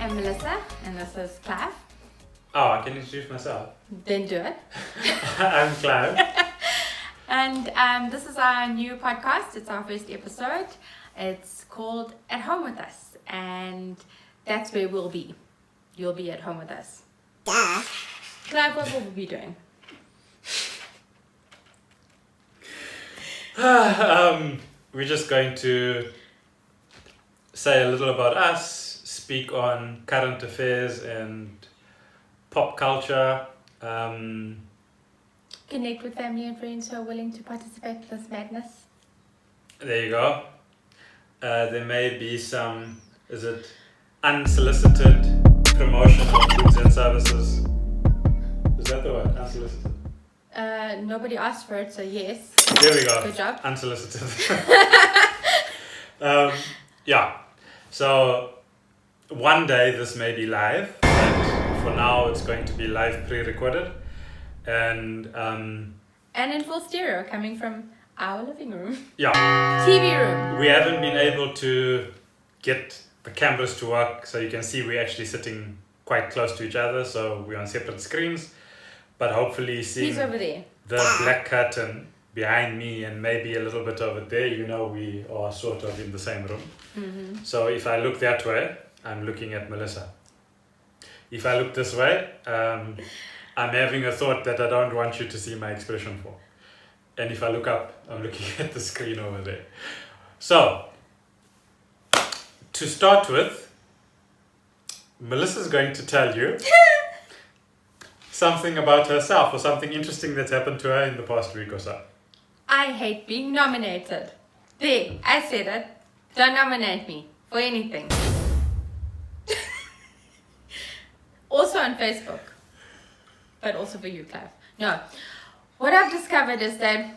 am Melissa, and this is Clive. Oh, I can introduce myself. Then do it. I'm Clive. And this is our new podcast. It's our first episode. It's called At Home With Us. And that's where we'll be. You'll be at home with us. Duh. Clive, what will we be doing? We're just going to say a little about us, speak on current affairs and pop culture. Connect with family and friends who are willing to participate in this madness. There you go. There may be some, unsolicited promotion of goods and services. Is that the word? Unsolicited? Nobody asked for it, so yes. There we go. Good job. Unsolicited. Yeah. So one day this may be live, but for now it's going to be live pre-recorded. And in full stereo, coming from our living room. yeah, TV room. we haven't been able to get the cameras to work, so you can see we're actually sitting quite close to each other, so we're on separate screens. But hopefully seeing He's over there. the black curtain behind me and maybe a little bit over there, we are sort of in the same room. Mm-hmm. So if I look that way, I'm looking at Melissa. If I look this way, I'm having a thought that I don't want you to see my expression for. And if I look up, I'm looking at the screen over there. So, to start with, Melissa's going to tell you something about herself or something interesting that's happened to her in the past week or so. I hate being nominated. There, I said it. Don't nominate me for anything. Also on Facebook. But also for you, Clive. No. What I've discovered is that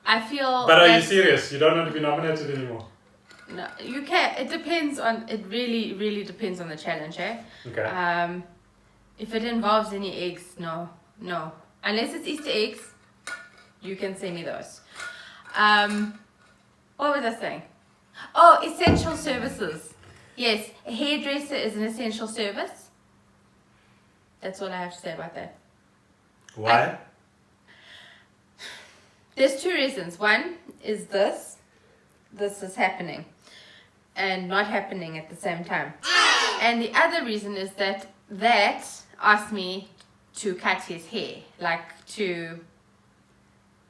I feel... But are that you serious? You don't want to be nominated anymore? No, you can. It depends on... It really, really depends on the challenge, eh? Okay. If it involves any eggs, no. Unless it's Easter eggs, you can send me those. What was I saying? Oh, essential services. Yes, a hairdresser is an essential service. That's all I have to say about that. Why? There's two reasons. One is this is happening and not happening at the same time. And the other reason is that asked me to cut his hair, like to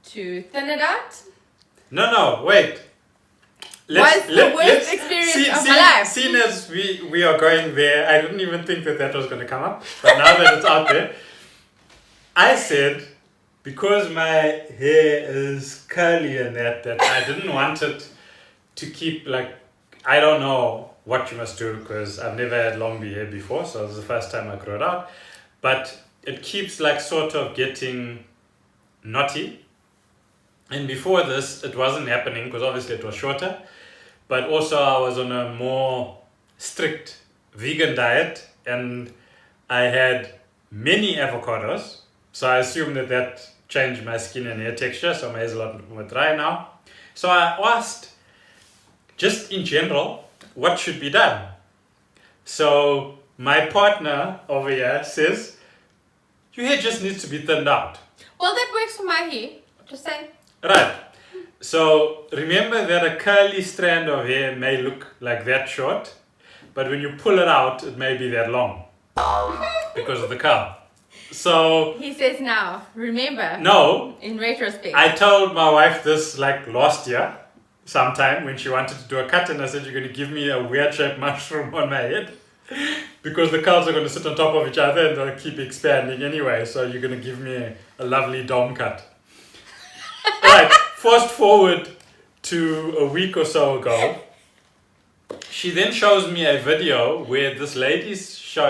thin it out. No, wait. Was the worst experience of my life. Seeing as we are going there, I didn't even think that was going to come up. But now that it's out there, I said, because my hair is curly and that I didn't want it to keep I don't know what you must do because I've never had long hair before, so it was the first time I grew it out. But it keeps sort of getting knotty. And before this, it wasn't happening because obviously it was shorter. But also I was on a more strict vegan diet and I had many avocados. So I assume that changed my skin and hair texture. So my hair is a lot more dry now. So I asked, just in general, what should be done? So my partner over here says, your hair just needs to be thinned out. Well, that works for my hair. Just saying. Right. So remember that a curly strand of hair may look like that short, but when you pull it out, it may be that long because of the curl. So He says now, remember. no, In retrospect. I told my wife this last year, sometime when she wanted to do a cut, and I said, you're going to give me a weird shaped mushroom on my head because the curls are going to sit on top of each other and they'll keep expanding anyway. So you're going to give me a lovely dome cut. Right. Fast forward to a week or so ago, she then shows me a video where this lady's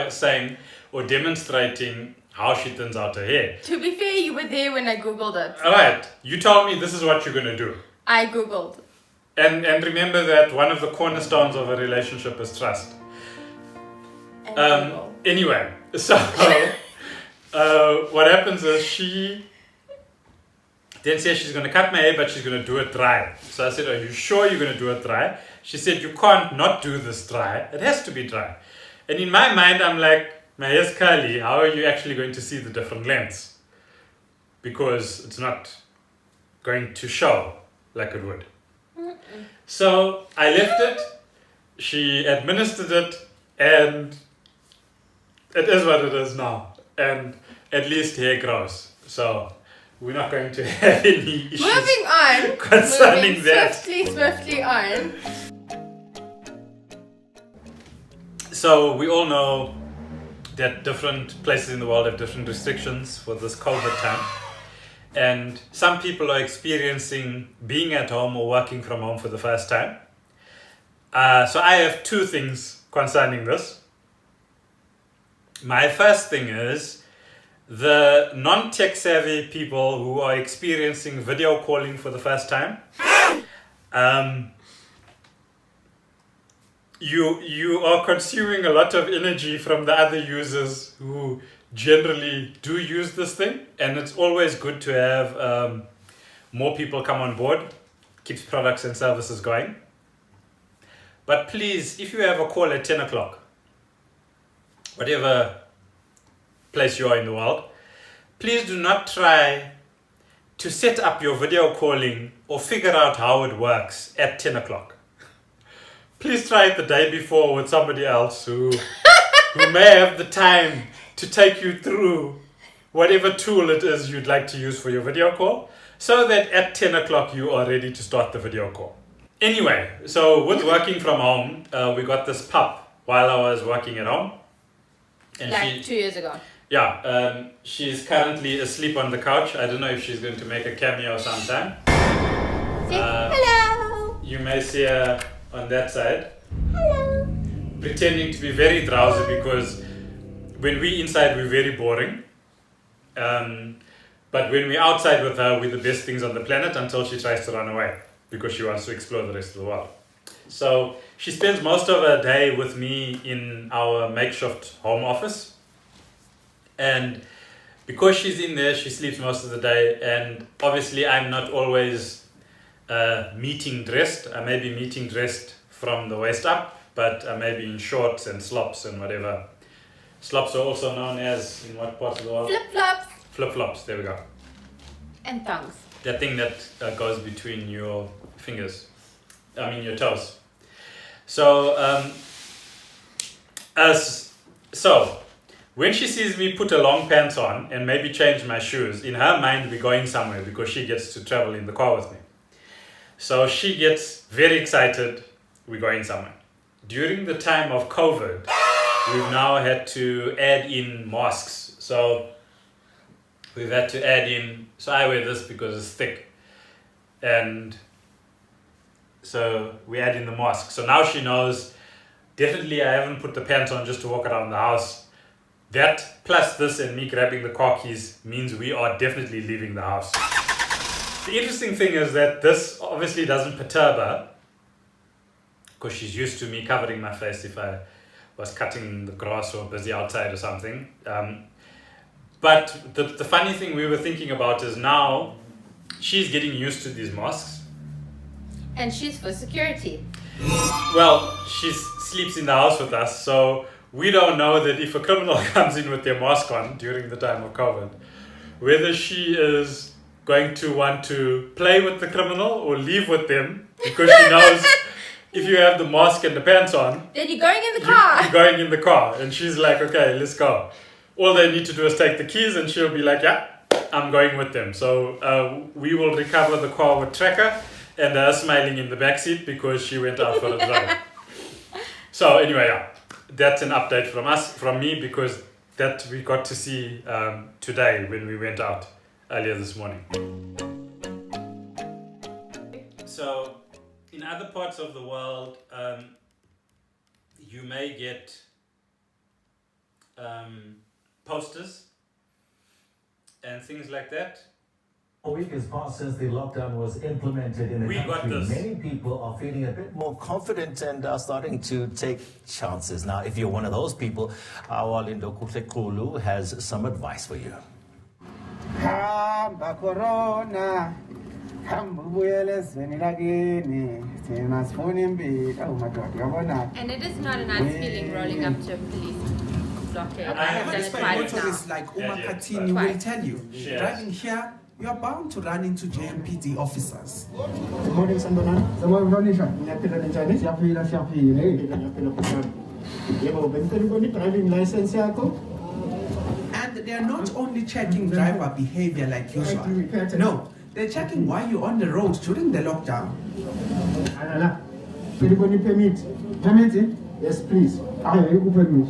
saying or demonstrating how she thins out her hair. To be fair, you were there when I Googled it. Alright, you told me this is what you're going to do. I Googled. And remember that one of the cornerstones of a relationship is trust. And Google. Anyway, so what happens is she then says she's going to cut my hair, but she's going to do it dry. So I said, are you sure you're going to do it dry? She said, you can't not do this dry. It has to be dry. And in my mind, I'm like, my hair's curly. How are you actually going to see the different lengths? Because it's not going to show like it would. So I left it. She administered it, and it is what it is now. And at least hair grows. So we're not going to have any issues. Moving on. Concerning that. Swiftly on. So we all know that different places in the world have different restrictions for this COVID time. And some people are experiencing being at home or working from home for the first time. So I have two things concerning this. My first thing is the non-tech savvy people who are experiencing video calling for the first time. You are consuming a lot of energy from the other users who generally do use this thing, and it's always good to have more people come on board. Keeps products and services going. But please, if you have a call at 10 o'clock, whatever place you are in the world, please do not try to set up your video calling or figure out how it works at 10 o'clock. Please try it the day before with somebody else who may have the time to take you through whatever tool it is you'd like to use for your video call, so that at 10 o'clock you are ready to start the video call. Anyway, so with working from home, we got this pup while I was working at home. And like 2 years ago. Yeah, she's currently asleep on the couch. I don't know if she's going to make a cameo sometime. Say hello. You may see her on that side. Hello. Pretending to be very drowsy because when we're inside, we're very boring. But when we're outside with her, we're the best things on the planet until she tries to run away because she wants to explore the rest of the world. So she spends most of her day with me in our makeshift home office. And because she's in there, she sleeps most of the day. And obviously, I'm not always meeting dressed. I may be meeting dressed from the waist up, but I may be in shorts and slops and whatever. Slops are also known as, in what part of the world? Flip-flops. Flip-flops, there we go. And thongs. That thing that goes between your fingers. I mean your toes. So, so when she sees me put a long pants on and maybe change my shoes, in her mind we're going somewhere because she gets to travel in the car with me. So she gets very excited, we're going somewhere. During the time of COVID, we've now had to add in masks. So we've had to add in, so I wear this because it's thick. And so we add in the mask. So now she knows, definitely I haven't put the pants on just to walk around the house. That plus this and me grabbing the car keys means we are definitely leaving the house. The interesting thing is that this obviously doesn't perturb her because she's used to me covering my face if I was cutting the grass or busy outside or something. But the funny thing we were thinking about is now she's getting used to these masks. And she's for security. Well, she sleeps in the house with us, so we don't know that if a criminal comes in with their mask on during the time of COVID, whether she is going to want to play with the criminal or leave with them, because she knows if you have the mask and the pants on, then you're going in the car. You're going in the car. And she's like, okay, let's go. All they need to do is take the keys and she'll be like, yeah, I'm going with them. So we will recover the car with tracker and her smiling in the backseat because she went out for a drive. So anyway, yeah, that's an update from me because that we got to see today when we went out earlier this morning. So in other parts of the world, you may get posters and things like that. A week has passed since the lockdown was implemented in the country. Many people are feeling a bit more confident and are starting to take chances. Now, if you're one of those people, our Lindo Kutekulu has some advice for you. And it is not a nice feeling rolling up to a police blockade. I have done it twice motorists now. like Umakatini will tell you, driving here, you are bound to run into JMPD officers. Good morning, Sandonan. Driving license yako? And they are not only checking driver behavior like usual. No, they're checking why you're on the road during the lockdown. Permit? Yes, please. You permit.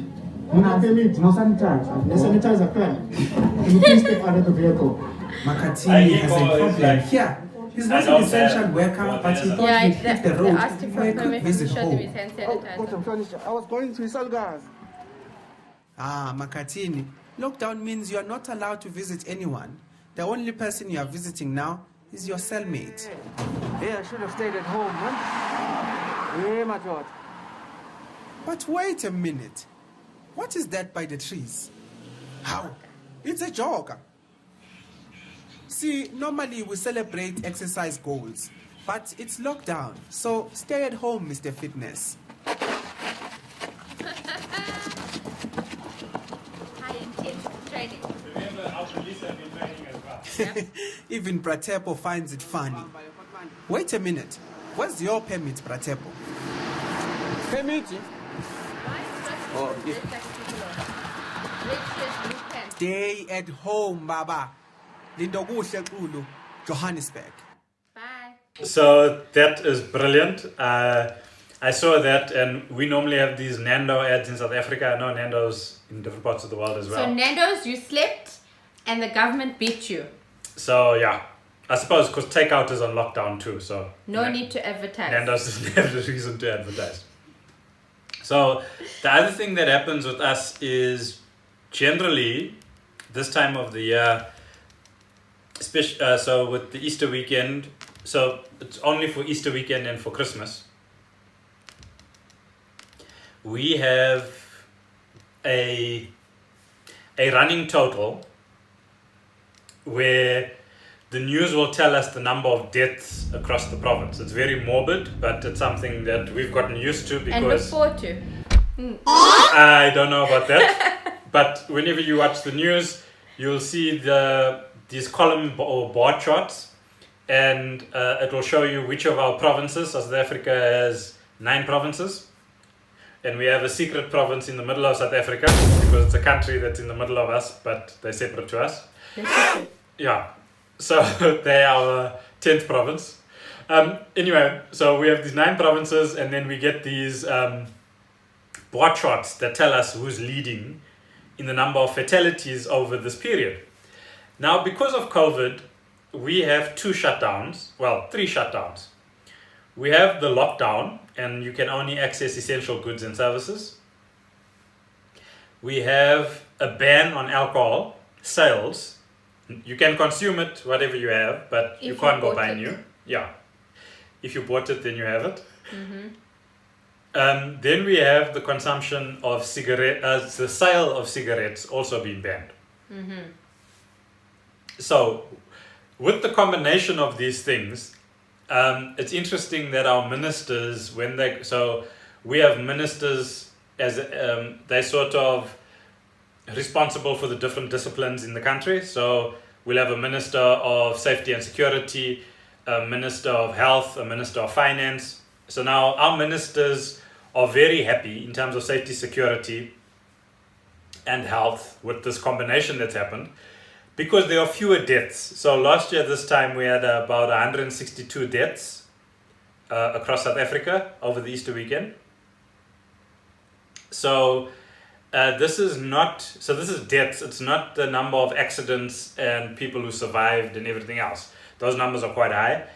No permit, no sanitizer. The sanitizer plan. Can you please step out of the vehicle? Makatini has a problem here. He's not an essential worker, but he thought he'd hit the road for a quick visit home. I was going to Salgas. Makatini, lockdown means you are not allowed to visit anyone. The only person you are visiting now is your cellmate. Yeah, I should have stayed at home, man. Yeah, my God. But wait a minute. What is that by the trees? How? It's a jog. See, normally we celebrate exercise goals, but it's lockdown, so stay at home, Mr. Fitness. High intense training. Remember, our police have been training as well. Even Bratepo finds it funny. Wait a minute. Where's your permit, Bratepo? Permit? Oh, yeah. Stay at home, Baba. Lindokuhle Kulu, Johannesburg. Bye. So that is brilliant. I saw that, and we normally have these Nando ads in South Africa. I know Nandos in different parts of the world as well. So Nandos, you slept and the government beat you. So yeah, I suppose because takeout is on lockdown too. So no need to advertise. Nandos doesn't have the reason to advertise. So the other thing that happens with us is generally this time of the year, so with the Easter weekend, so it's only for Easter weekend and for Christmas, we have a running total where the news will tell us the number of deaths across the province. It's very morbid, but it's something that we've gotten used to because... And look forward to. I don't know about that. But whenever you watch the news, you'll see these column or bar charts, and it will show you which of our provinces. South Africa has 9 provinces, and we have a secret province in the middle of South Africa because it's a country that's in the middle of us, but they're separate to us. Yeah, so they are our 10th province. Anyway, so we have these 9 provinces, and then we get these bar charts that tell us who's leading in the number of fatalities over this period. Now, because of COVID, we have 3 shutdowns. We have the lockdown, and you can only access essential goods and services. We have a ban on alcohol sales. You can consume it, whatever you have, but you can't go buy new. Yeah. If you bought it, then you have it. Mm-hmm. Then we have the consumption of the sale of cigarettes also being banned. Mm-hmm. So, with the combination of these things, it's interesting that our ministers, we have ministers as they're sort of responsible for the different disciplines in the country. So we'll have a minister of safety and security, a minister of health, a minister of finance. So now our ministers are very happy in terms of safety, security, and health with this combination that's happened, because there are fewer deaths. So last year, this time, we had about 162 deaths across South Africa over the Easter weekend. So this is deaths. It's not the number of accidents and people who survived and everything else. Those numbers are quite high.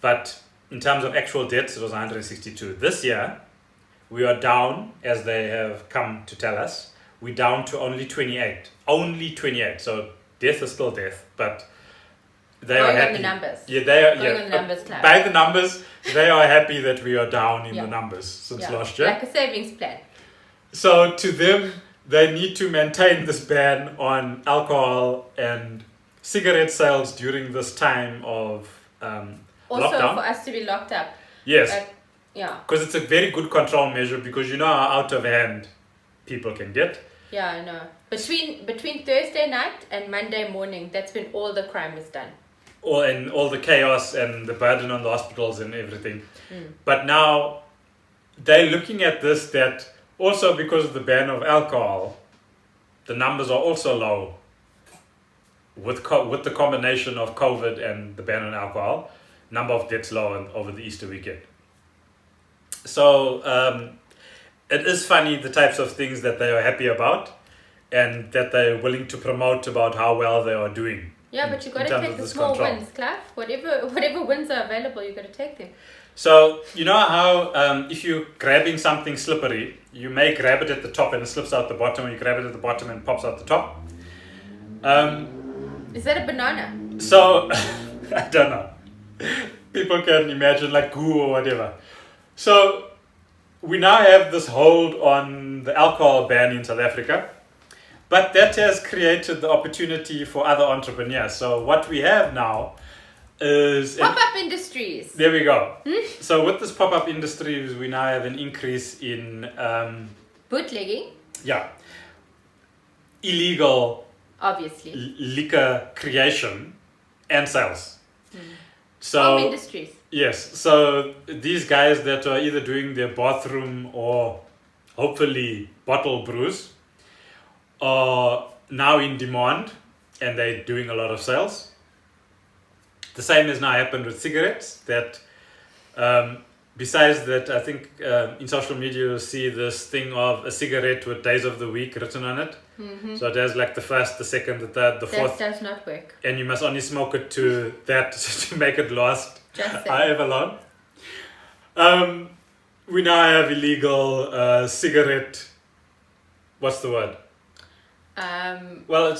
But in terms of actual deaths, it was 162. This year, we are down, as they have come to tell us, we're down to only 28. Only 28. So death is still death, but they are happy. On the numbers. Yeah, they are. Going on the numbers, Clive. By the numbers, they are happy that we are down in the numbers since last year. Like a savings plan. So to them, they need to maintain this ban on alcohol and cigarette sales during this time of Also lockdown. for us to be locked up. Yes. Yeah. Because it's a very good control measure because you know how out of hand people can get. Yeah, I know. Between Thursday night and Monday morning, that's when all the crime is done. And all the chaos and the burden on the hospitals and everything. But now they're looking at this that also because of the ban of alcohol, the numbers are also low with the combination of COVID and the ban on alcohol. Number of deaths low over the Easter weekend. So it is funny the types of things that they are happy about and that they're willing to promote about how well they are doing. Yeah, but you got to take the small wins, Clive. Whatever wins are available, you got to take them. So you know how if you're grabbing something slippery, you may grab it at the top and it slips out the bottom, or you grab it at the bottom and it pops out the top. Is that a banana? So I don't know. People can imagine like goo or whatever. So we now have this hold on the alcohol ban in South Africa, but that has created the opportunity for other entrepreneurs. So what we have now is pop-up industries. There we go. So with this pop-up industries, we now have an increase in bootlegging. Yeah, illegal, obviously, liquor creation and sales. So home industries. Yes, so these guys that are either doing their bathroom or hopefully bottle brews are now in demand and they're doing a lot of sales. The same has now happened with cigarettes that besides that, I think in social media you'll see this thing of a cigarette with days of the week written on it. So it has like the first, the second, the third, the fourth. That does not work. And you must only smoke it to that to make it last however long. We now have illegal cigarette. What's the word? Well,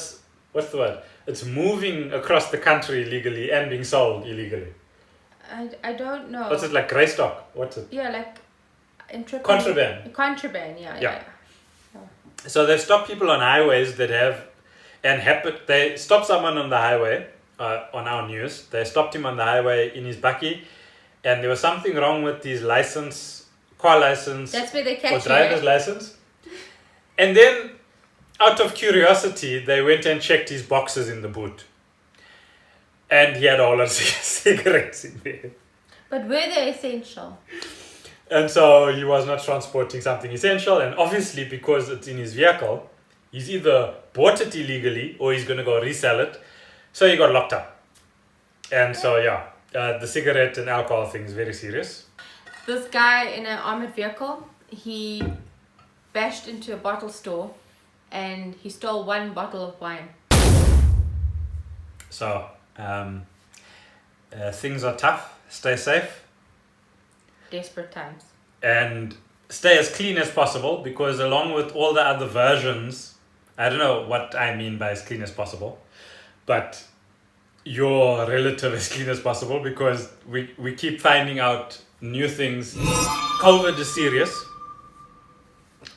what's the word? It's moving across the country illegally and being sold illegally. I don't know. What's it like? Grey stock? What's it? Yeah, like contraband. Contraband, yeah. So they've stopped people on highways that have, they stopped someone on the highway, on our news. They stopped him on the highway in his bakkie, and there was something wrong with his car license. That's where they catch you. Or driver's license. And then, out of curiosity, they went and checked his boxes in the boot. And he had all of cigarettes in there. But were they essential? And so he was not transporting something essential, and obviously because it's in his vehicle, he's either bought it illegally or he's going to go resell it. So he got locked up. And so the cigarette and alcohol thing is very serious. This guy in an armored vehicle, he bashed into a bottle store and he stole one bottle of wine. So things are tough. Stay safe. Desperate times. And stay as clean as possible, because along with all the other versions, I don't know what I mean by as clean as possible, but your relative as clean as possible, because we keep finding out new things. COVID is serious.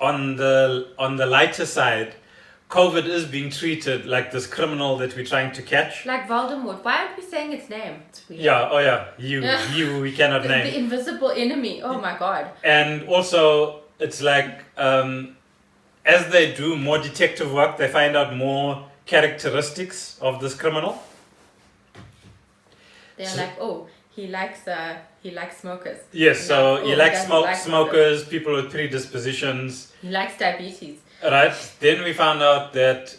On the lighter side, COVID is being treated like this criminal that we're trying to catch. Like Voldemort. Why aren't we saying its name? It's weird. You we cannot name. The invisible enemy. Oh my god. And also, it's like, as they do more detective work, they find out more characteristics of this criminal. They're like, oh, he likes smokers. Yes, so he likes smokers, smokers, people with predispositions. He likes diabetes. Right. Then we found out that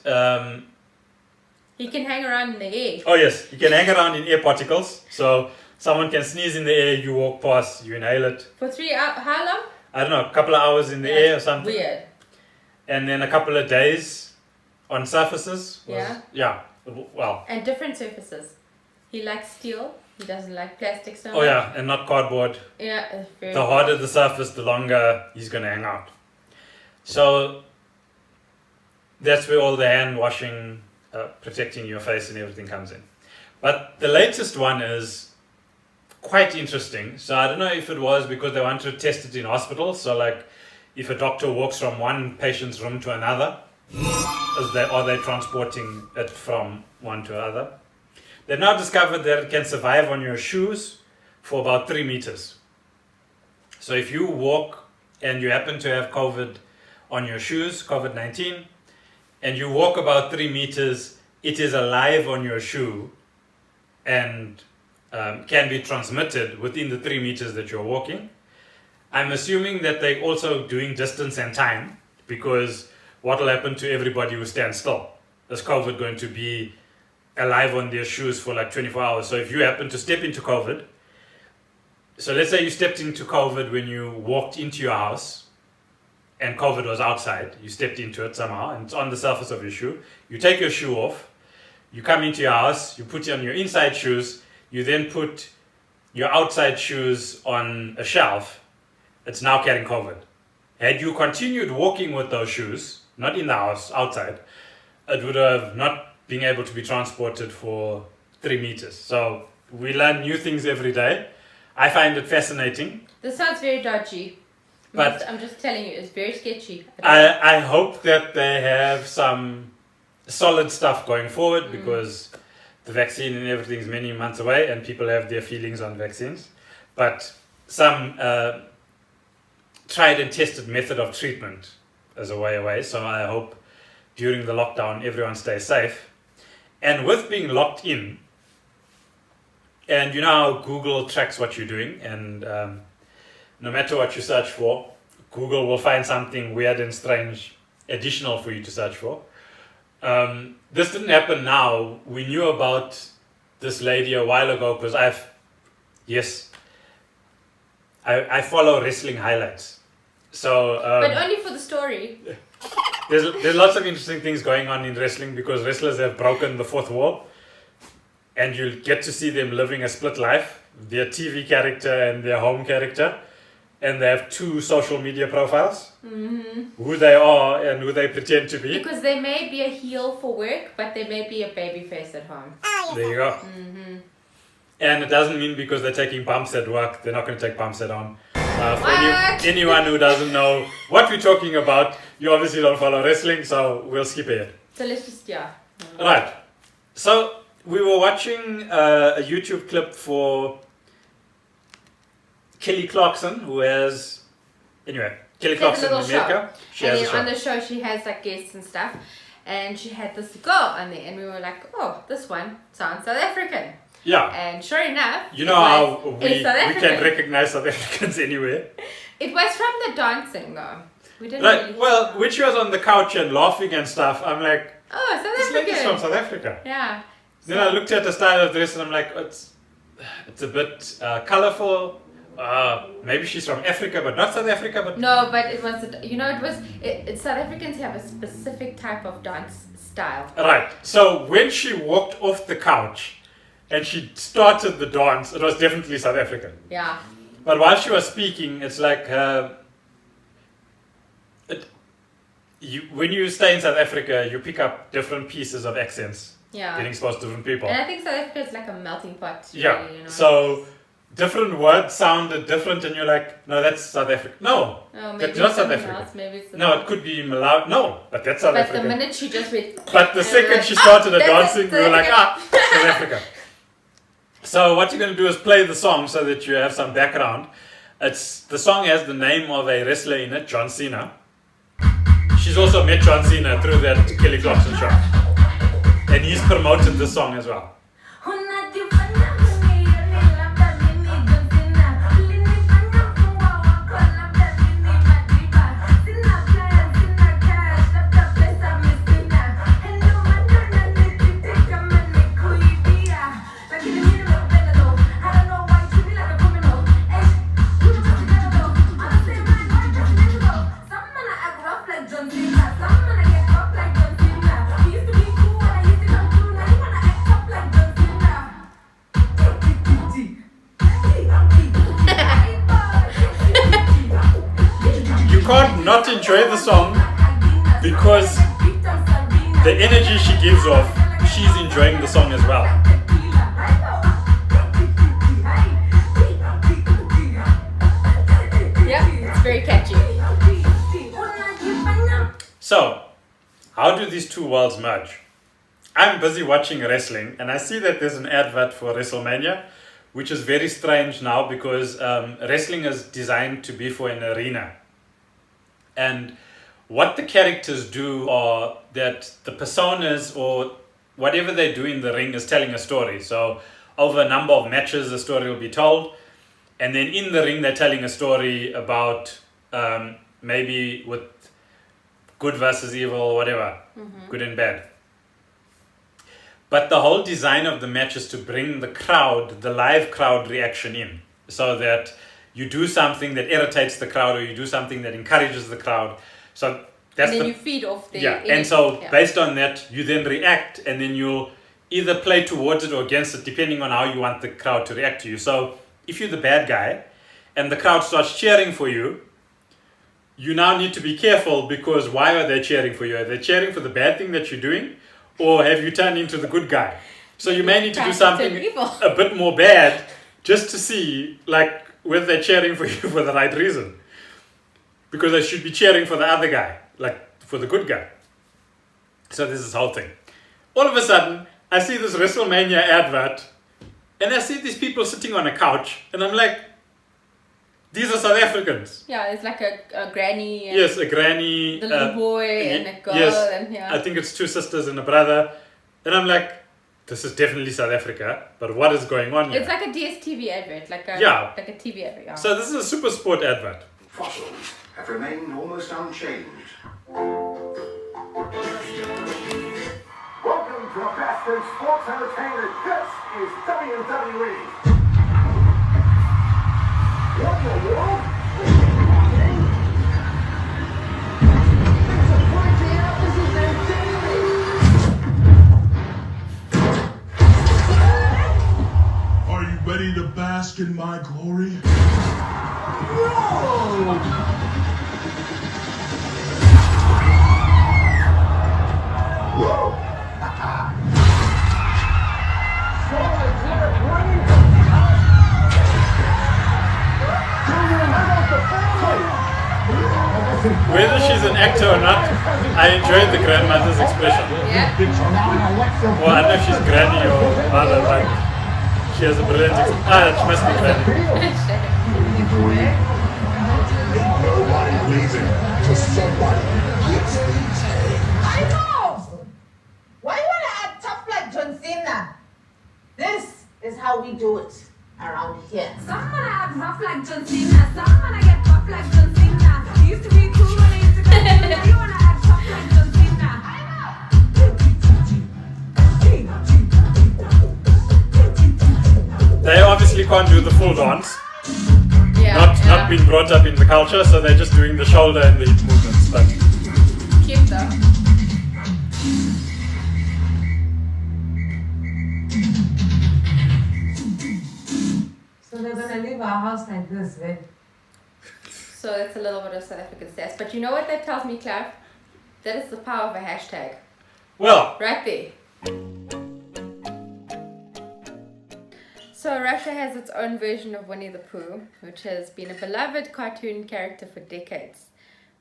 he can hang around in the air. Oh yes, he can hang around in air particles. So someone can sneeze in the air, you walk past, you inhale it. For 3 hours, how long? I don't know, a couple of hours in the air or something. Weird. And then a couple of days on surfaces. Well. And different surfaces. He likes steel. He doesn't like plastic so much. Oh yeah, and not cardboard. Yeah, very the harder the surface, the longer he's going to hang out. So that's where all the hand washing, protecting your face and everything comes in. But the latest one is quite interesting. So I don't know if it was because they wanted to test it in hospitals. So like if a doctor walks from one patient's room to another, are they transporting it from one to another? They've now discovered that it can survive on your shoes for about 3 meters. So if you walk and you happen to have COVID on your shoes, COVID-19, and you walk about 3 meters, it is alive on your shoe and can be transmitted within the 3 meters that you're walking. I'm assuming that they're also doing distance and time, because what will happen to everybody who stands still? Is COVID going to be alive on their shoes for like 24 hours? So if you happen to step into COVID, so let's say you stepped into COVID when you walked into your house and COVID was outside, you stepped into it somehow and it's on the surface of your shoe. You take your shoe off, you come into your house, you put on your inside shoes, you then put your outside shoes on a shelf. It's now carrying COVID. Had you continued walking with those shoes, not in the house, outside, it would have not been able to be transported for 3 meters. So we learn new things every day. I find it fascinating. This sounds very dodgy. But I'm just telling you, it's very sketchy. I hope that they have some solid stuff going forward, because the vaccine and everything is many months away and people have their feelings on vaccines. But some tried and tested method of treatment is a way away. So I hope during the lockdown everyone stays safe. And with being locked in, and you know how Google tracks what you're doing, and no matter what you search for, Google will find something weird and strange additional for you to search for. This didn't happen now. We knew about this lady a while ago, because I follow wrestling highlights. So but only for the story. There's lots of interesting things going on in wrestling, because wrestlers have broken the fourth wall. And you'll get to see them living a split life, their TV character and their home character. And they have 2 social media profiles, who they are and who they pretend to be. Because they may be a heel for work, but they may be a baby face at home. There you go. And it doesn't mean because they're taking bumps at work, they're not going to take bumps at home. For anyone who doesn't know what we're talking about, you obviously don't follow wrestling, so we'll skip it. So let's just, Right. So we were watching a YouTube clip for Kelly Clarkson, who has... Anyway, Kelly Clarkson in America. She has a show. On the show, she has like guests and stuff. And she had this girl on there. And we were like, oh, this one sounds South African. Yeah. And sure enough, you know how we can recognize South Africans anywhere. It was from the dancing though. We didn't really when she was on the couch and laughing and stuff, I'm like, oh, South this African. lady's from South Africa. Yeah. Then I looked at the style of dress and I'm like, it's a bit colorful. Maybe she's from Africa, but not South Africa. But no, but it was, South Africans have a specific type of dance style. Right. So when she walked off the couch and she started the dance, it was definitely South African. Yeah. But while she was speaking, it's like when you stay in South Africa, you pick up different pieces of accents. Yeah. Getting exposed to different people. And I think South Africa is like a melting pot. Yeah. Really, So different words sounded different, and you're like, no, that's South Africa. No, maybe that's not South Africa. Else, maybe it's it could be Malawi. No, but that's South Africa. But the minute she just went... But the second she started dancing, we were like, South Africa. So what you're going to do is play the song so that you have some background. The song has the name of a wrestler in it, John Cena. She's also met John Cena through that Kelly Clarkson show. And he's promoted the song as well. Not enjoy the song because the energy she gives off, she's enjoying the song as well. Yeah, it's very catchy. So, how do these two worlds merge? I'm busy watching wrestling and I see that there's an advert for WrestleMania, which is very strange now because wrestling is designed to be for an arena. And what the characters do are that the personas or whatever they do in the ring is telling a story. So over a number of matches, the story will be told. And then in the ring, they're telling a story about maybe with good versus evil or whatever, good and bad. But the whole design of the match is to bring the crowd, the live crowd reaction in. So that you do something that irritates the crowd or you do something that encourages the crowd. So that's and then you feed off the energy. And so based on that, you then react and then you'll either play towards it or against it depending on how you want the crowd to react to you. So if you're the bad guy and the crowd starts cheering for you, you now need to be careful because why are they cheering for you? Are they cheering for the bad thing that you're doing? Or have you turned into the good guy? So you may need to do something a bit more bad just to see like whether they're cheering for you for the right reason. Because they should be cheering for the other guy, like for the good guy. So this is the whole thing. All of a sudden, I see this WrestleMania advert and I see these people sitting on a couch and I'm like, these are South Africans. Yeah, it's like a granny. And yes, a granny. The little boy and a girl. Yes, and I think it's 2 sisters and a brother. And I'm like, this is definitely South Africa. But what is going on here? It's like a DSTV advert. Like a TV advert. Yeah. So this is a super sport advert. Fossils have remained almost unchanged. Welcome to the best in sports entertainment. This is WWE. What in the world? It's a freaky out. This is insanity. Are you ready to bask in my glory? Whether she's an actor or not, I enjoyed the grandmother's expression. Yeah. Well, I don't know if she's granny or mother, but she has a brilliant expression. She must be granny. Nobody leaving till somebody gets these. I know! Why you wanna act tough like John Cena? This is how we do it around here. Some wanna act rough like John Cena. Some wanna get buff like John Cena. You used to be cool when I used to go. Now you wanna act tough like John Cena. They obviously can't do the full dance. Yeah. Not being brought up in the culture, so they're just doing the shoulder and the hip movements. But Cute though. So they're gonna leave our house like this, right? So that's a little bit of South African stats. But you know what that tells me, Clive? That is the power of a hashtag. well, Right there. So Russia has its own version of Winnie the Pooh, which has been a beloved cartoon character for decades.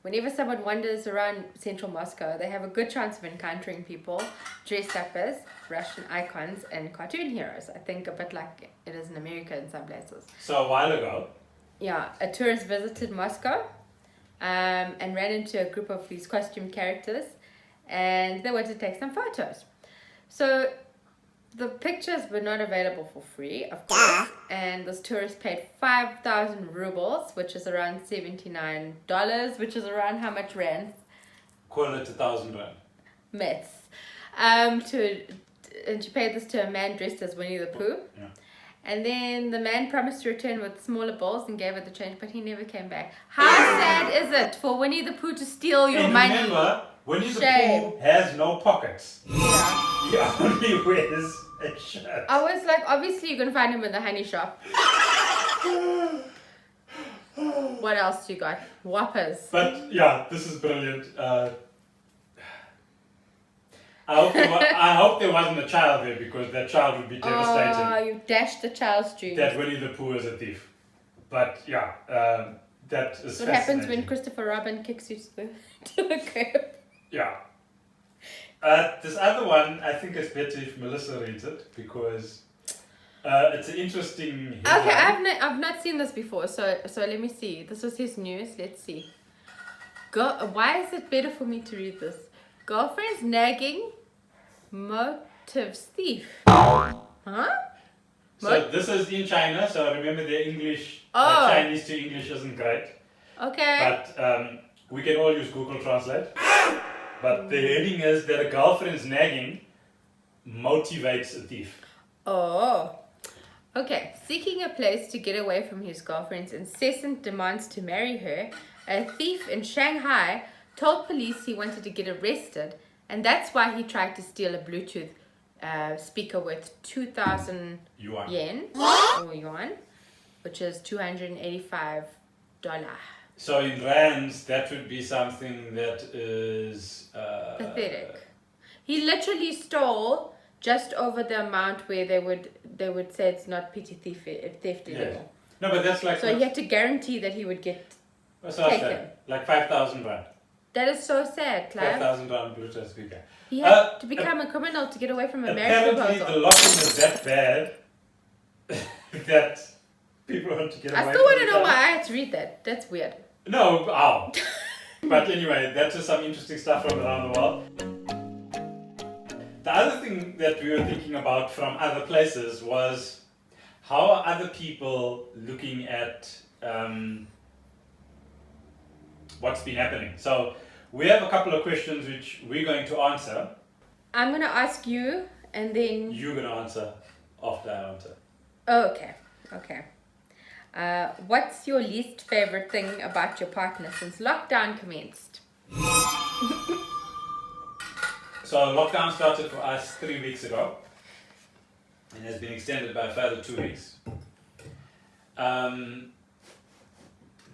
Whenever someone wanders around central Moscow, they have a good chance of encountering people dressed up as Russian icons and cartoon heroes. I think a bit like it is in America in some places. so a while ago, Yeah, a tourist visited Moscow and ran into a group of these costume characters and they wanted to take some photos. So the pictures were not available for free, of course, and this tourist paid 5,000 rubles, which is around $79, which is around how much rand? call it 1,000 rand. Myths. And she paid this to a man dressed as Winnie the Pooh. Yeah. And then the man promised to return with smaller bills and gave her the change, but he never came back. How sad is it for Winnie the Pooh to steal your And money? remember, Winnie the Shame. Pooh has no pockets. Yeah. He only wears a shirt. I was like, obviously you're gonna find him in the honey shop. What else you got? Whoppers. But yeah, this is brilliant. I hope there wasn't a child there because that child would be devastated. Oh, you dashed the child's dream. That Winnie the Pooh is a thief. But yeah, that is What happens when fascinating. Christopher Robin kicks you to the curb? Yeah. This other one, I think it's better if Melissa reads it because it's an interesting headline. Okay, I've not seen this before, so let me see. This was his news. Let's see. Why is it better for me to read this? Girlfriend's nagging, motives thief. Huh? So this is in China, so remember their English, Chinese to English isn't great. Okay. But we can all use Google Translate. But the heading is that a girlfriend's nagging motivates a thief. Oh. Okay. Seeking a place to get away from his girlfriend's incessant demands to marry her, a thief in Shanghai told police he wanted to get arrested, and that's why he tried to steal a Bluetooth speaker worth 2,000 yen, or yuan, which is $285. So in rands, that would be something that is pathetic. He literally stole just over the amount where they would say it's not petty theft anymore. No, but that's like. So he had to guarantee that he would get taken. Like 5,000 rand. That is so sad, Clive. 5,000 rand Bluetooth speaker. He had to become a criminal to get away from a marriage proposal. Apparently, the locking is that bad that people want to get away. I still want to know why I had to read that. That's weird. No, ow. But anyway, that's just some interesting stuff from around the world. The other thing that we were thinking about from other places was how are other people looking at what's been happening. So we have a couple of questions which we're going to answer. I'm going to ask you and then... You're going to answer after I answer. Oh, okay. Okay. What's your least favorite thing about your partner since lockdown commenced? So lockdown started for us 3 weeks ago and has been extended by a further 2 weeks.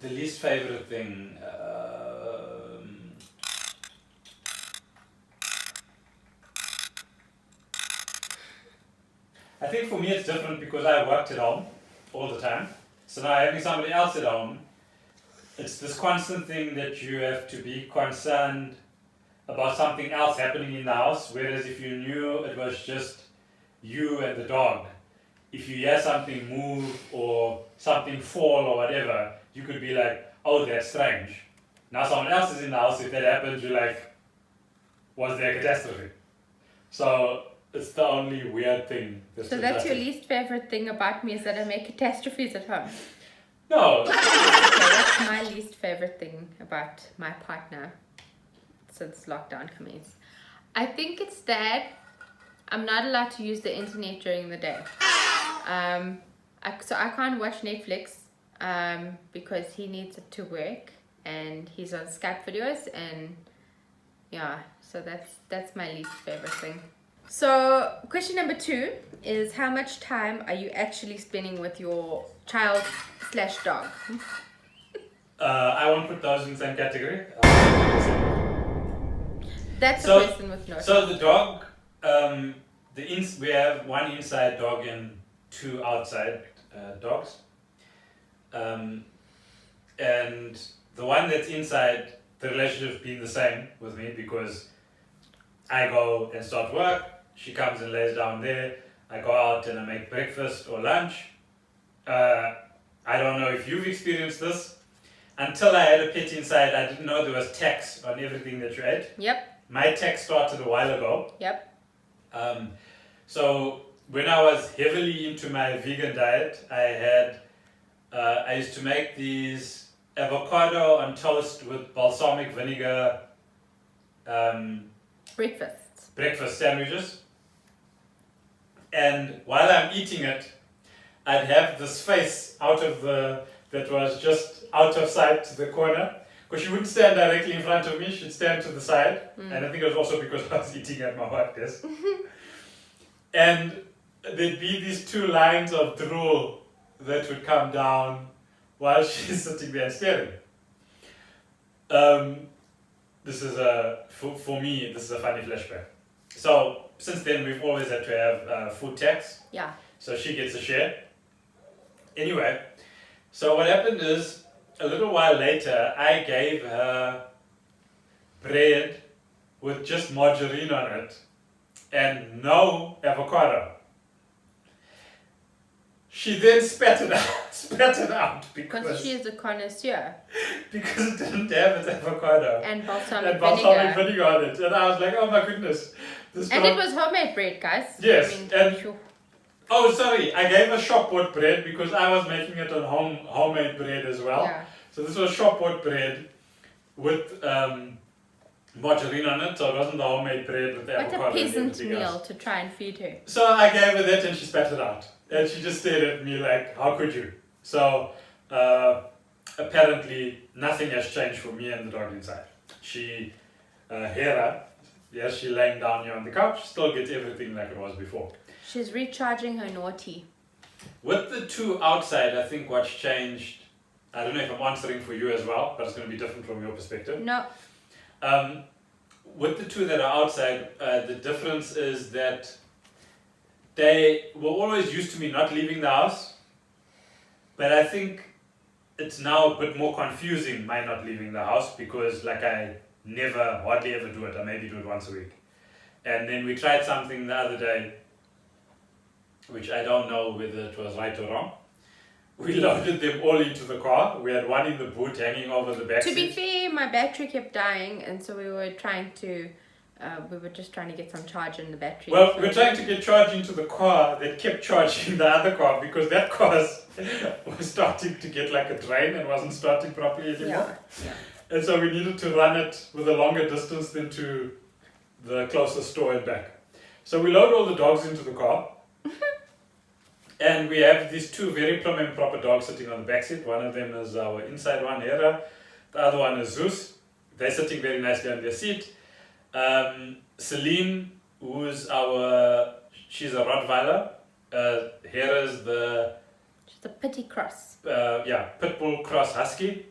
The least favorite thing, I think for me it's different because I worked at home all the time. So now having somebody else at home, it's this constant thing that you have to be concerned about something else happening in the house, whereas if you knew it was just you and the dog, if you hear something move or something fall or whatever, you could be like, oh, that's strange. Now someone else is in the house, if that happens, you're like, was there a catastrophe? So it's the only weird thing. So that's your least favorite thing about me is that I make catastrophes at home? No. Okay, that's my least favorite thing about my partner since lockdown commenced. I think it's that I'm not allowed to use the internet during the day. So I can't watch Netflix because he needs it to work and he's on Skype videos, and yeah, so that's my least favorite thing. So question number 2 is, how much time are you actually spending with your child/dog? I won't put those in the same category. That's a person with no. So the dog, we have one inside dog and 2 outside dogs. And the one that's inside, the relationship's been the same with me because I go and start work, she comes and lays down there, I go out and I make breakfast or lunch. I don't know if you've experienced this. Until I had a pet inside, I didn't know there was tax on everything that you ate. Yep. My tax started a while ago. Yep. So when I was heavily into my vegan diet, I used to make these avocado on toast with balsamic vinegar breakfast sandwiches. And while I'm eating it, I'd have this face that was just out of sight to the corner. Because she wouldn't stand directly in front of me, she'd stand to the side. And I think it was also because I was eating at my work desk. And there'd be these 2 lines of drool that would come down while she's sitting there staring. This is for me, this is a funny flashback. So since then, we've always had to have food tax. Yeah. So she gets a share. Anyway, so what happened is, a little while later, I gave her bread with just margarine on it and no avocado. She then spat it out Because she is a connoisseur. because it didn't have its avocado And balsamic balsamic vinegar. vinegar on it. And I was like, oh my goodness. This And dog- it was homemade bread, guys. Yes, and- sure. Oh, sorry. I gave her shop bought bread because I was making it on homemade bread as well. Yeah. So this was shop bought bread with margarine on it. So it wasn't the homemade bread with the What avocado a and peasant everything meal else. to try and feed her. So I gave her that and she spat it out. And she just stared at me like, how could you? So apparently nothing has changed for me and the dog inside. She, Hera, yes, she laying down here on the couch, still gets everything like it was before. She's recharging her naughty. With the two outside, I think what's changed, I don't know if I'm answering for you as well, but it's going to be different from your perspective. No. With the two that are outside, the difference is that they were always used to me not leaving the house, but I think it's now a bit more confusing my not leaving the house because like I hardly ever do it. I maybe do it once a week. And then we tried something the other day, which I don't know whether it was right or wrong. We loaded them all into the car. We had one in the boot hanging over the back To be seat. fair, my battery kept dying, and so we were just trying to get some charge in the battery. Well, so we're trying to get charge into the car that kept charging the other car because that car was starting to get like a drain and wasn't starting properly anymore. Yeah. And so we needed to run it with a longer distance than to the closest store and back. So we load all the dogs into the car. And we have these two very prim and proper dogs sitting on the back seat. One of them is our inside one, Hera. The other one is Zeus. They're sitting very nicely on their seat. Celine, she's a Rottweiler. Hera's She's a pity cross. Pitbull cross husky.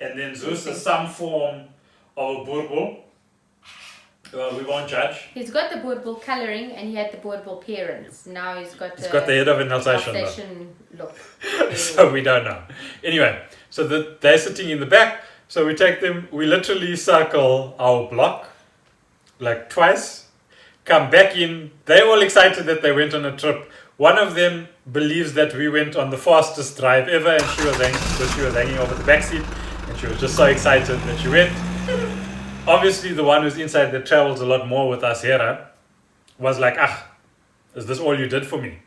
And then Zeus is some form of a Boer bull. We won't judge. He's got the Boerbull colouring and he had the Boerbull parents. Now he's got the head of an Alsatian look. So we don't know. Anyway, so they're sitting in the back. So we take them, we literally circle our block like twice, come back in. They're all excited that they went on a trip. One of them believes that we went on the fastest drive ever and she was hanging over the back seat and she was just so excited that she went. Obviously, the one who's inside that travels a lot more with us, Hera, was like, is this all you did for me?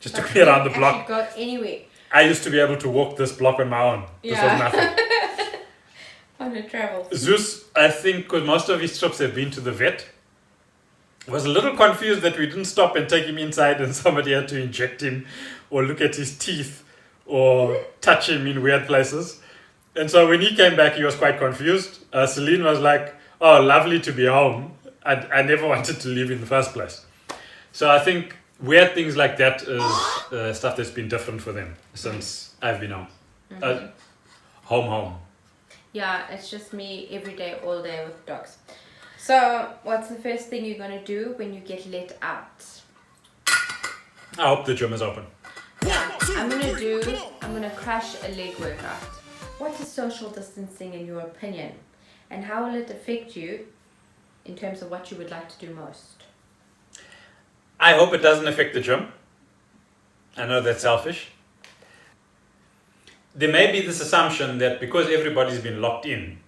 Just took me around the block. Go anywhere. I used to be able to walk this block on my own. This was nothing. On a travel. Zeus, I think, because most of his trips have been to the vet, was a little confused that we didn't stop and take him inside and somebody had to inject him or look at his teeth or touch him in weird places. And so when he came back, he was quite confused. Celine was like, oh, lovely to be home. I never wanted to leave in the first place. So I think weird things like that is stuff that's been different for them since I've been home. Home. Yeah, it's just me every day, all day with dogs. So what's the first thing you're going to do when you get let out? I hope the gym is open. Yeah, I'm going to crush a leg workout. What is social distancing in your opinion? And how will it affect you in terms of what you would like to do most? I hope it doesn't affect the gym. I know that's selfish. There may be this assumption that because everybody's been locked in,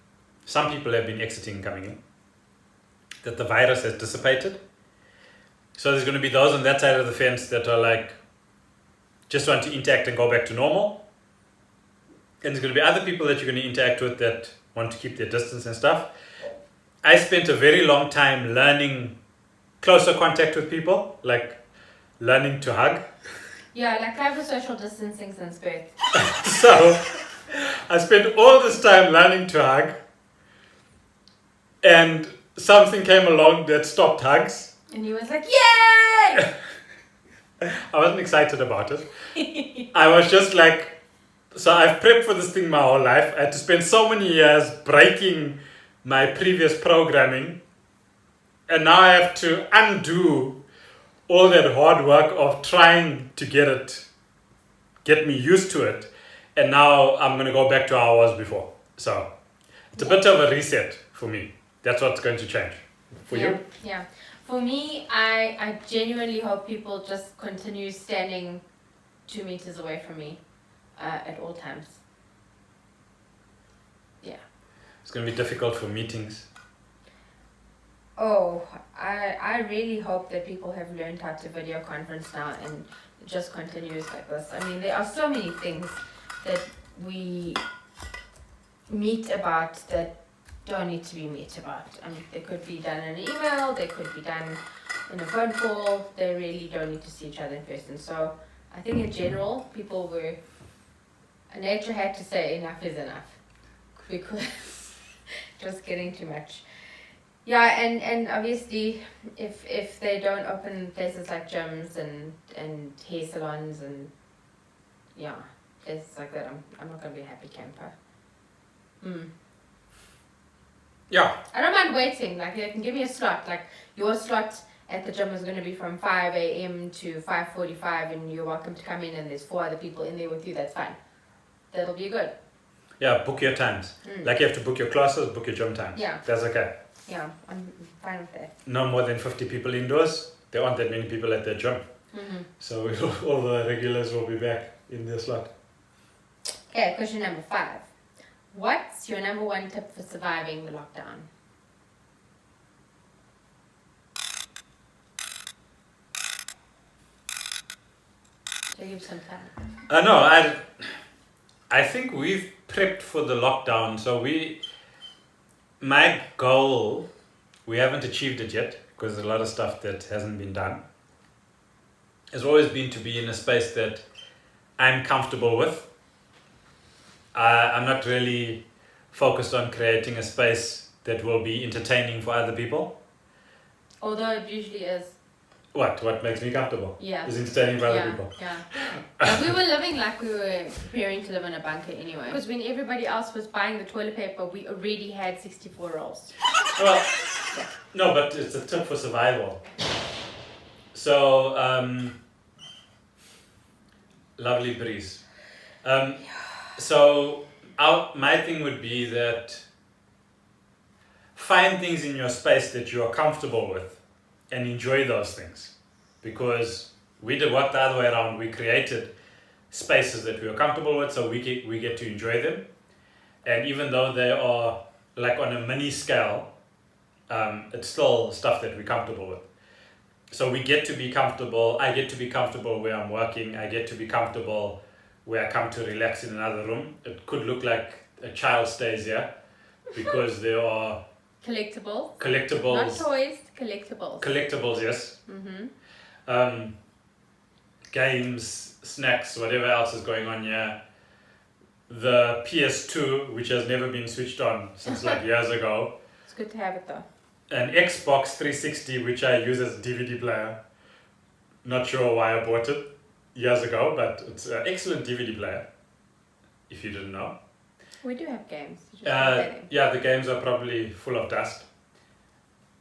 some people have been exiting and coming in, that the virus has dissipated. So there's going to be those on that side of the fence that are like, just want to interact and go back to normal. And there's going to be other people that you're going to interact with that want to keep their distance and stuff. I spent a very long time learning closer contact with people, like learning to hug. Yeah, like I have a social distancing since birth. So I spent all this time learning to hug, and something came along that stopped hugs. And he was like, yay! I wasn't excited about it. I was just like, so I've prepped for this thing my whole life. I had to spend so many years breaking my previous programming, and now I have to undo all that hard work of trying to get me used to it, and now I'm going to go back to how I was before. So it's a bit of a reset for me. That's what's going to change. For you? Yeah. For me, I genuinely hope people just continue standing 2 meters away from me at all times. Yeah. It's going to be difficult for meetings. Oh, I really hope that people have learned how to video conference now and it just continues like this. I mean, there are so many things that we meet about that don't need to be met about. I mean, they could be done in an email, they could be done in a phone call. They really don't need to see each other in person. So I think in general, nature had to say enough is enough because just getting too much. Yeah, and obviously, if they don't open places like gyms and hair salons and places like that, I'm not gonna be a happy camper. Yeah. I don't mind waiting. Like they can give me a slot. Like your slot at the gym is going to be from 5 a.m. to 5:45, and you're welcome to come in. And there's 4 other people in there with you. That's fine. That'll be good. Yeah, book your times. Like you have to book your classes, book your gym times. Yeah. That's okay. Yeah, I'm fine with that. No more than 50 people indoors. There aren't that many people at the gym. So all the regulars will be back in their slot. Okay, question number 5. What's your number 1 tip for surviving the lockdown? I'll give some time. No, I think we've prepped for the lockdown. So my goal, we haven't achieved it yet because there's a lot of stuff that hasn't been done. Has always been to be in a space that I'm comfortable with. I'm not really focused on creating a space that will be entertaining for other people. Although it usually is. What makes me comfortable? Yeah. Is entertaining for other people. Yeah. But we were living like we were preparing to live in a bunker anyway. Because when everybody else was buying the toilet paper, we already had 64 rolls. Well, no, but it's a tip for survival. So, lovely breeze. So, my thing would be that find things in your space that you are comfortable with and enjoy those things. Because we did work the other way around. We created spaces that we were comfortable with, so we get to enjoy them. And even though they are like on a mini scale, it's still stuff that we're comfortable with. So we get to be comfortable. I get to be comfortable where I'm working. I get to be comfortable where I come to relax in another room. It could look like a child stays here because there are Collectibles. Collectibles. Not toys, collectibles. Collectibles, yes. Games, snacks, whatever else is going on here. The PS2, which has never been switched on since like years ago. It's good to have it though. An Xbox 360, which I use as a DVD player. Not sure why I bought it years ago, but it's an excellent DVD player, if you didn't know. We do have games. Yeah, the games are probably full of dust.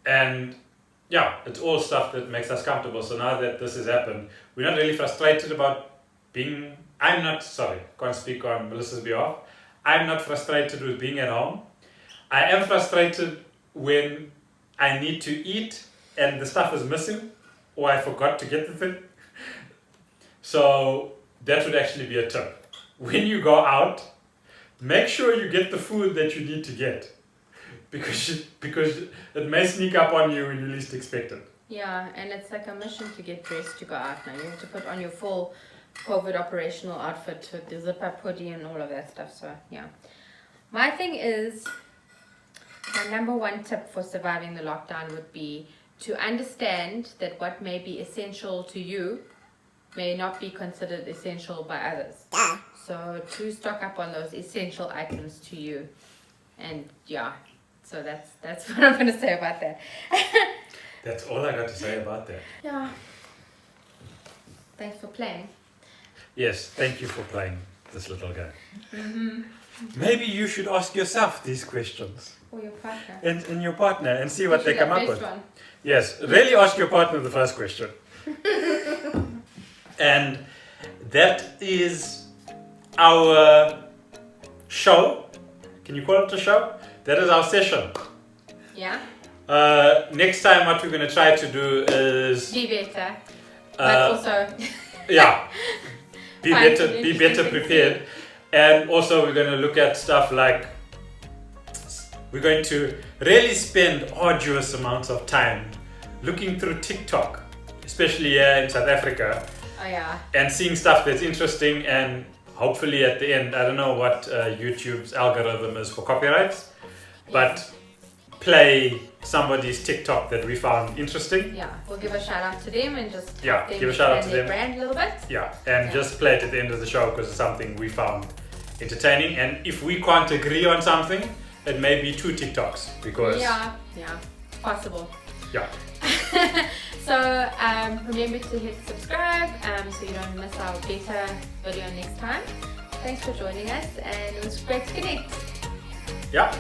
And yeah, it's all stuff that makes us comfortable. So now that this has happened, we're not really frustrated about being... can't speak on Melissa's behalf. I'm not frustrated with being at home. I am frustrated when I need to eat and the stuff is missing or I forgot to get the thing. So that would actually be a tip. When you go out, make sure you get the food that you need to get because it may sneak up on you when you least expect it. Yeah, and it's like a mission to get dressed to go out now. You have to put on your full COVID operational outfit with the zip-up hoodie and all of that stuff. So, yeah. My thing is, my number 1 tip for surviving the lockdown would be to understand that what may be essential to you may not be considered essential by others. So to stock up on those essential items to you. And yeah, so that's what I'm going to say about that. That's all I got to say about that. Yeah. Thanks for playing. Yes, thank you for playing this little game. Maybe you should ask yourself these questions. Or your partner. And your partner and see what they come up with. One. Yes, really ask your partner the first question. And that is our show. Can you call it a show? That is our session. Yeah. Next time, what we're going to try to do is Be better. But also... yeah, be Find better prepared. And also we're going to look at stuff like we're going to really spend arduous amounts of time looking through TikTok, especially here in South Africa, Oh yeah. and seeing stuff that's interesting, and hopefully at the end, I don't know what YouTube's algorithm is for copyrights, but play somebody's TikTok that we found interesting. Yeah, we'll give a shout out to them and just Yeah, help give a shout out to their them. brand a little bit. Yeah, and just play it at the end of the show because it's something we found entertaining. And if we can't agree on something, it may be 2 TikToks because Yeah, possible. yeah. So remember to hit subscribe so you don't miss our better video next time. Thanks for joining us, and it was great to connect. Yeah.